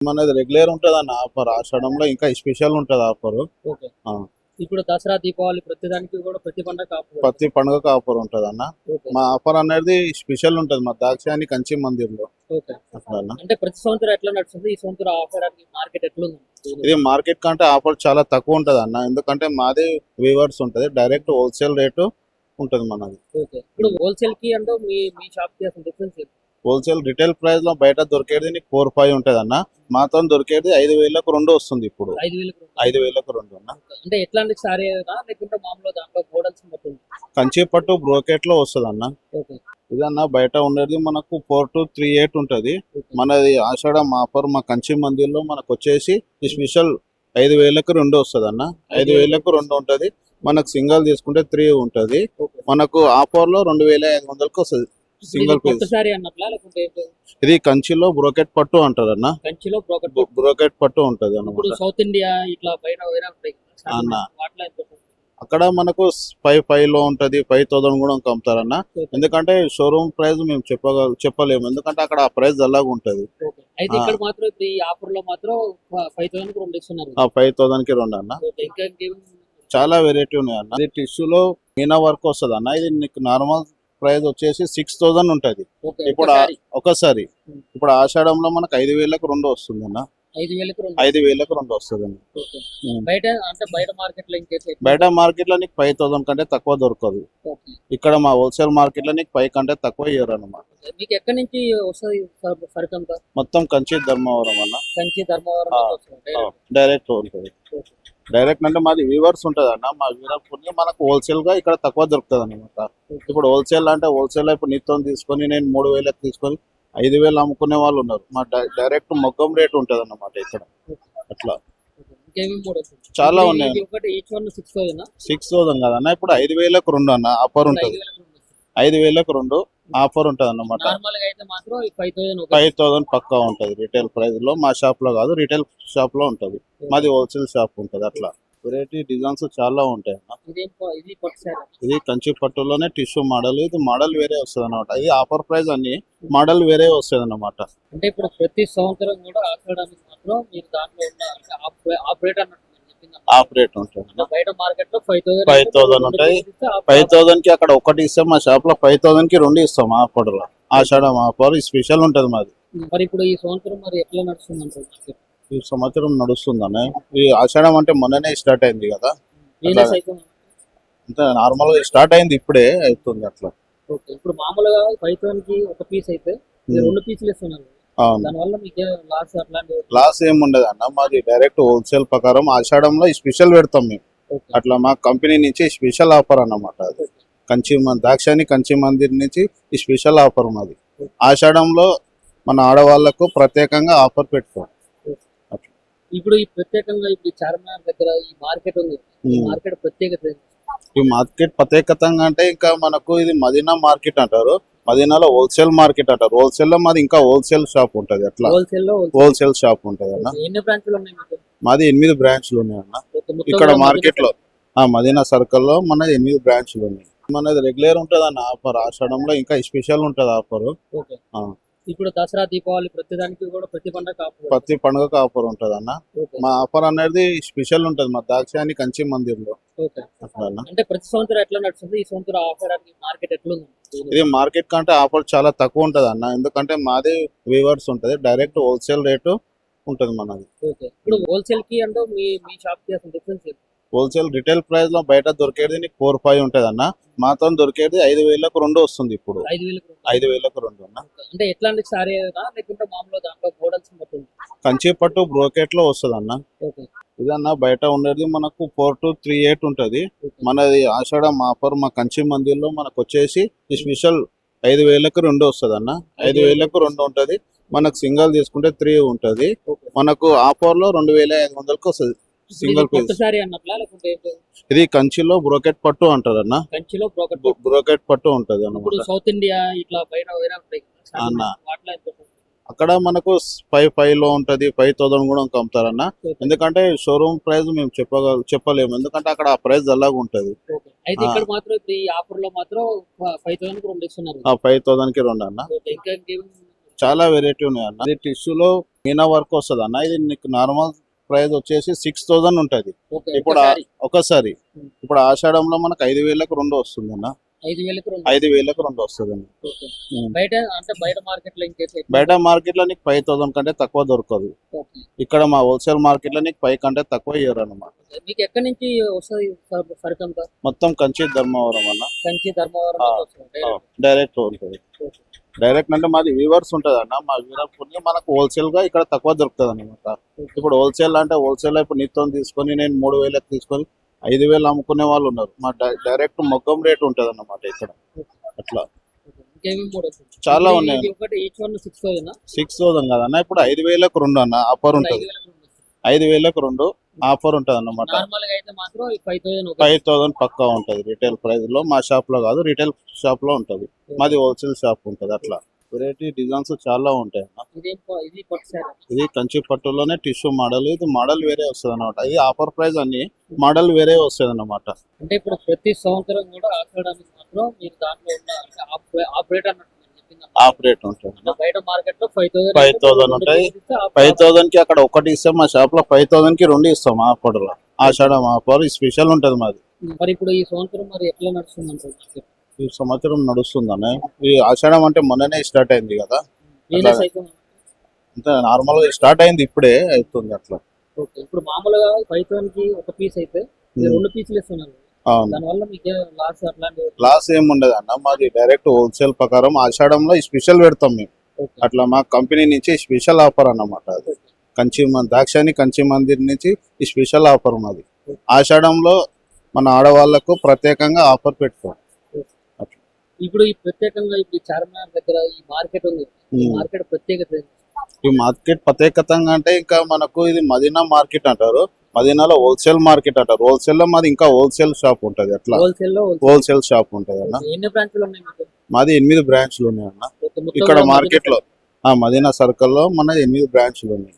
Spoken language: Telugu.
మనది రెగ్యులర్ ఉంటది అన్న ఆఫర్. ఆషాఢంలో ఇంకా స్పెషల్ ఉంటది ఆఫర్. ఓకే. ఇప్పుడు దసరా, దీపావళి ప్రతిదానికి కూడా ప్రతి పండగ ఆఫర్ ప్రతి పండుగకు ఆఫర్ ఉంటది అన్న. ఓకే. మా ఆఫర్ అనేది స్పెషల్ ఉంటది మా దాక్షాయణి కంచి మందిర్లో. ఓకే. అట్లా అన్న. అంటే ప్రతి సంవత్సరం ఎట్లా నడుస్తుంది? ఈ సంవత్సరం ఆఫర్ మార్కెట్ ఎట్లుంది? ఇది మార్కెట్ కంటే ఆఫర్ చాలా తక్కువ ఉంటది అన్న. ఎందుకంటే మాది వీవర్స్ ఉంటది, డైరెక్ట్ హోల్సేల్ రేటు ఉంటది మనది. ఓకే. ఇప్పుడు హోల్సేల్ కి అంటే మీ షాప్ కి అసలు డిఫరెన్స్ ఏంటి? హోల్సేల్ రిటైల్ ప్రైస్ లో బయట దొరికేది నీకు 4-5 ఉంటది అన్న. మాతో దొరికేది 5,000కు 2 వస్తుంది ఇప్పుడు. 5,000 5,000కు 2 అన్న. అంటే ఎట్లాంటి సారీ లేకుంటే మామూలు దాంట్లో మోడల్స్ మొత్తం? కంచి పట్టు బ్రోకెట్ లో వస్తుంది అన్న. ఓకే. ఇదన్నా బయట ఉండేది మనకు 4,238 ఉంటది. ఓకే. మనది ఆషాఢం ఆఫర్ మా కంచి మందిర్లో మనకు వచ్చేసి ఈ స్పెషల్ 5,000కు 2 వస్తుంది అన్న. 5,000కు 2 ఉంటది. మనకు సింగల్ తీసుకుంటే 3 ఉంటది. ఓకే. మనకు ఆఫర్ లో 2,500కు వస్తుంది సింగిల్ పీస్. సారీ అన్నట్లా లేకుంటే ఇది కంచిలో బ్రోకెట్ పట్టు అంటారు అన్న. కంచిలో బ్రోకెట్ పట్టు ఉంటది ఇప్పుడు అన్నమాట సౌత్ ఇండియా ఇట్లా బయట అన్న. అక్కడ మనకు 5,500 లో ఉంటది, 5,000 కూడా అమ్ముతారన్న. ఎందుకంటే షోరూమ్ ప్రైస్ మేము చెప్పలేము, ఎందుకంటే అక్కడ ఆ ప్రైస్ అలాగా ఉంటది. అయితే ఇక్కడ మాత్రం ఇప్పుడు ఈ ఆఫర్ లో మాత్రం 5,000 కు 2 ఇస్తున్నారు. 5,000కి 2 అన్న. ఇంకా చాలా వెరైటీ ఉన్నాయి అన్న. ఇది టిష్యూలో మీనా వర్క్ వస్తుంది అన్న. ఇది నీకు నార్మల్ ప్రైస్ వచ్చేసి 6,000 ఉంటది ఇప్పుడు ఒకసారి. ఇప్పుడు ఆషాఢంలో మనకు 5,000కు 2 వస్తుంది అన్న. 5,000కు 2 వస్తుంది అన్న. బయట అంటే బయట మార్కెట్ లో బయట మార్కెట్ లో నీకు 5,000 కంటే తక్కువ దొరకదు. ఇక్కడ మా హోల్సేల్ మార్కెట్ లో నీకు 5 కంటే తక్కువ ఇయ్యరు అన్నమాట. మీకు ఎక్కడి నుంచి వస్తుంది సరుకు అంతా? మొత్తం కంచి ధర్మవరం అన్న. కంచి ధర్మవరం డైరెక్ట్ ఉంటుంది. డైరెక్ట్ అంటే మాది వీవర్స్ ఉంటది అన్న. మా వీవర్స్ మనకు హోల్సేల్ గా ఇక్కడ తక్కువ దొరుకుతుంది అనమాట. ఇప్పుడు హోల్సేల్ అంటే హోల్సేల్ ఇప్పుడు నీతో తీసుకొని నేను 3,000కి తీసుకొని 5,000 అమ్ముకునే వాళ్ళు ఉన్నారు. మా డైరెక్ట్ మొగ్గం రేట్ ఉంటది అన్నమాట ఇక్కడ. అట్లా చాలా ఉన్నాయి. 6,000 కదన్న. ఇప్పుడు 5,000కు 2 అన్న ఆఫర్ ఉంటది. 5,000కు 2 ఆఫర్ ఉంటది అన్నమాట. 5,000 పక్కా ఉంటది రిటైల్ ప్రైస్ లో. మా షాప్ లో కాదు, రిటైల్ షాప్ లో ఉంటది. మాది హోల్సేల్ షాప్ ఉంటది. అట్లా వెరైటీ డిజైన్స్ చాలా ఉంటాయి అన్న. ఇది కంచి పట్టులోనే టిష్యూ మోడల్. ఇది మోడల్ వేరే వస్తుంది అనమాట. ఇది ఆఫర్ ప్రైస్ అన్ని మోడల్ వేరే వస్తుంది అన్నమాట. అంటే ఇప్పుడు ప్రతి సంవత్సరం కూడా ఆషాఢానికి మాత్రం మీరు దాంట్లో ఆపరేట్ ఉంటుంది. బయట మార్కెట్ లో 5,000 ఉంటాయి. 5,000కి అక్కడ ఒకటి ఇస్తాం. మా షాప్ లో 5,000కి 2 ఇస్తాం ఆఫర్ లో. ఆషాఢం ఆఫర్ స్పెషల్ ఉంటది మాది. మరి ఇప్పుడు ఈ సంవత్సరం మరి ఎట్లా నడుస్తుంది అంటే? ఈ సంవత్సరం నడుస్తుందనే. ఈ ఆషాఢం అంటే మొన్ననే స్టార్ట్ అయింది కదా. అంటే నార్మల్ గా స్టార్ట్ అయింది, ఇప్పుడే అవుతుంది అట్లా. ఇప్పుడు మామూలుగా 5,000 కి ఒక పీస్ అయితే 2 పీసులు ఇస్తున్నారు. లాస్ ఏమి ఉండదు అన్న. మాది డైరెక్ట్ హోల్సేల్ ప్రకారం ఆషాఢంలో స్పెషల్ పెడతాం మేము. అట్లా మా కంపెనీ నుంచి స్పెషల్ ఆఫర్ అన్నమాట. అది దాక్షాయణి కంచి మందిర్ నుంచి ఈ స్పెషల్ ఆఫర్ మాది. ఆషాఢంలో మన ఆడవాళ్లకు ప్రత్యేకంగా ఆఫర్ పెడతాం. ఇప్పుడు ఈ ప్రత్యేకంగా ఇప్పుడు చార్మినార్ దగ్గర ఈ మార్కెట్ ఉంది. మార్కెట్ ప్రత్యేకత ఈ మార్కెట్ ప్రత్యేకతంగా అంటే ఇంకా మనకు ఇది మదీనా మార్కెట్ అంటారు. మదీనాలో హోల్సేల్ మార్కెట్ అంటారు. హోల్సేల్ లో మాది ఇంకా హోల్సేల్ షాప్ ఉంటది. అట్లా హోల్సేల్ షాప్ ఉంటది అన్న. ఎన్ని బ్రాంచ్లు ఉన్నాయి? మాది 8 బ్రాంచ్లు ఉన్నాయి అన్న. ఇక్కడ మార్కెట్ లో మదీనా సర్కిల్ లో మన 8 బ్రాంచ్లు ఉన్నాయి. మనది రెగ్యులర్ ఉంటది అన్న ఆఫర్. ఆషాఢంలో ఇంకా స్పెషల్ ఉంటది ఆఫర్. ఇప్పుడు దసరా, దీపావళి ప్రతిదానికి కూడా ప్రతి పండుగకు ఆఫర్ ఉంటది అన్న. మా ఆఫర్ అనేది స్పెషల్ ఉంటది మా దాక్షాయణి కంచి మందిర్లో. అంటే ప్రతి సంవత్సరం ఎట్లా నడుస్తుంది? ఈ సంవత్సరం ఆఫర్ మార్కెట్ ఎట్లుంది? ఇది మార్కెట్ కంటే ఆఫర్ చాలా తక్కువ ఉంటది అన్న. ఎందుకంటే మాది వీవర్స్ ఉంటది, డైరెక్ట్ హోల్సేల్ రేటు ఉంటది మనది. ఇప్పుడు హోల్సేల్ కి అంటే మీ షాప్ కి అసలు డిఫరెన్స్ ఏంటి? హోల్సేల్ రిటైల్ ప్రైస్ లో బయట దొరికేది నీకు 4-5 ఉంటది అన్న. మాతో దొరికేది 5,000కు 2 వస్తుంది ఇప్పుడు. 5,000కు 2 అన్న. అంటే ఎట్లాంటి సారీ లేకుంటే మామూలు దాంట్లో మోడల్స్ మొత్తం? కంచి పట్టు బ్రోకెట్ లో వస్తుంది అన్న. ఇదన్నా బయట ఉండేది మనకు 4,238 ఉంటది. మనది ఆషాఢం ఆఫర్ మా కంచి మందిర్లో మనకు వచ్చేసి ఈ స్పెషల్ 5,000కు 2 వస్తుంది అన్న. 5,000కు 2 ఉంటది. మనకు సింగల్ తీసుకుంటే 3 ఉంటది. మనకు ఆఫర్ లో 2,500కు వస్తుంది సింగిల్ పీస్. ఇది కంచిలో బ్రోకెట్ పట్టు అంటారు అన్న. కంచిలో బ్రోకెట్ పట్టు ఉంటది అన్నమాట. సౌత్ ఇండియా ఇట్లా బయట అన్న. అక్కడ మనకు 5,500 లో ఉంటది, 5,000 కూడా అమ్ముతారన్న. ఎందుకంటే షోరూమ్ ప్రైస్ మేము చెప్పలేము, ఎందుకంటే అక్కడ ఆ ప్రైస్ అలాగా ఉంటది. అయితే ఇక్కడ మాత్రం ఈ ఆఫర్ లో మాత్రం 5,000 కు 2 ఇస్తున్నారు. 5,000కి 2 అన్న. చాలా వెరైటీ ఉన్నాయి అన్న. ఇది టిష్యూలో మీనా వర్క్ వస్తుంది అన్న. ఇది నీకు నార్మల్ ప్రైస్ వచ్చేసి 6,000 ఉంటుంది ఓకే ఇప్పుడు ఒకసారి ఒకసారి. ఉమ్. ఇప్పుడు ఆషాఢంలో మనకు 5,000కు 2 వస్తుంది అన్న. 5,000కి 2. 5,000కు 2 వస్తుంది అన్న. ఓకే. ఉమ్. బయట అంటే బయట మార్కెట్ లో ఇంకేసి బయట మార్కెట్ లో నీకు 5,000 కంటే తక్కువ దొరకదు. ఓకే. ఇక్కడ మా హోల్సేల్ మార్కెట్ లో నీకు 5 కంటే తక్కువ ఇయ్యరు అన్నమాట. మీకు ఎక్కడి నుంచి వస్తుంది సరుకు అంతా? మొత్తం కంచి ధర్మవరం అన్న. కంచి ధర్మవరం ఆ, నుంచి వస్తుంది direct. డైరెక్ట్ ఉంటుంది. ఓకే. డైరెక్ట్ అంటే మాది వీవర్స్ ఉంటుంది అన్న. మా వీవర్ మనకు హోల్సేల్ గా ఇక్కడ తక్కువ దొరుకుతుంది అనమాట. ఇప్పుడు హోల్సేల్ అంటే హోల్సేల్ ఇప్పుడు నిత్యం తీసుకొని నేను 3,000కి తీసుకొని 5,000 అమ్ముకునే వాళ్ళు ఉన్నారు. మా డైరెక్ట్ మొగ్గం రేట్ ఉంటుంది అన్నమాట ఇక్కడ. అట్లా ఓకే. ఇంకేమేమి మోడల్స్ ఉన్నాయి? చాలా ఇది- ఉన్నాయి. ఇది ఒకటి ఈచ్ వన్ 6,000 6,000 కదన్న. ఇప్పుడు 5,000కు 2 అన్న ఆఫర్ ఉంటుంది. 5,000కు 2 ఆఫర్ ఉంటుంది అన్నమాట. నార్మల్ గా అయితే మాత్రం 5,000 5,000 పక్కా ఉంటుంది రిటైల్ ప్రైస్ లో. మా షాప్ లో కాదు, రిటైల్ షాప్ లో ఉంటుంది. మాది హోల్సేల్ షాప్ ఉంటుంది. అట్లా వెరైటీ డిజైన్స్ చాలా ఉంటాయి అన్న. ఇది పట్టు సారీ. ఇది కంచి పట్టులోనే టిష్యూ మోడల్. ఇది మోడల్ వేరే వస్తుంది అనమాట. ఇది ఆఫర్ ప్రైస్ అన్ని మోడల్ వేరే వస్తుంది అన్నమాట. అంటే ఇప్పుడు ప్రతి సంవత్సరం కూడా ఆచడానికి మాత్రం మీరు దాంట్లో ఉన్న ఆపరేట్ అన్నట్టు మీరు చెప్పింది అన్నమాట. ఆఫ్ రేట్ ఉంటుంది అన్న. బయట మార్కెట్ లో 5,000 5,000 ఉంటాయి. 5,000 కి అక్కడ ఒకటి ఇస్తాం. మా షాప్ లో 5,000 కి 2 ఇస్తాం ఆఫర్ లో. ఆషాఢం ఆఫర్ స్పెషల్ ఉంటుంది మాది. మరి ఇప్పుడు ఈ సంవత్సరం మరి ఎట్లా నడుస్తుంది అంటారు? ఈ సంవత్సరం నడుస్తుందన్న. ఈ ఆషాఢం అంటే మొన్ననే స్టార్ట్ అయింది కదా. రియలైజ్ అవుతుంది. అంటే నార్మల్ గా స్టార్ట్ అయింది, ఇప్పుడే అవుతుంది అట్లా. ఓకే. ఇప్పుడు మామూలుగా 5,000 కి ఒక పీస్ అయితే మీరు 2 పీసులు ఇస్తున్నారు. అవును. దానివల్ల మీకు లాస్ అట్లాంటి లాస్ ఏం ఉండదు అన్న. మాది డైరెక్ట్ హోల్సేల్ ప్రకారం ఆషాఢంలో స్పెషల్ పెడతాం మేము. అట్లా మా కంపెనీ నుంచి స్పెషల్ ఆఫర్ అన్నమాట. అది దాక్షాని కంచి మందిర్ నుంచి ఈ స్పెషల్ ఆఫర్ మాది. ఆషాఢంలో మన ఆడవాళ్లకు ప్రత్యేకంగా ఆఫర్ పెట్టుకోం. ఇప్పుడు ఈ ప్రత్యేకంగా ఇప్పుడు చార్మినార్ దగ్గర ఈ మార్కెట్ ఉంది. ఈ మార్కెట్ ప్రత్యేకత ఏంటి? ఈ మార్కెట్ ప్రత్యేకతంగా అంటే ఇంకా మనకు ఇది మదీనా మార్కెట్ అంటారు. మదీనాలో హోల్సేల్ మార్కెట్ అంటారు. హోల్సేల్ లో మాది ఇంకా హోల్సేల్ షాప్ ఉంటది. అట్లా హోల్సేల్ లో హోల్సేల్ షాప్ ఉంటది అన్న. ఎన్ని బ్రాంచ్లు ఉన్నాయి మీకు? మాది 8 బ్రాంచ్లు ఉన్నాయి అన్న. మొత్తం ఇక్కడ మదీనా మార్కెట్ లో మదీనా సర్కిల్ లో మన 8 బ్రాంచ్లు ఉన్నాయి.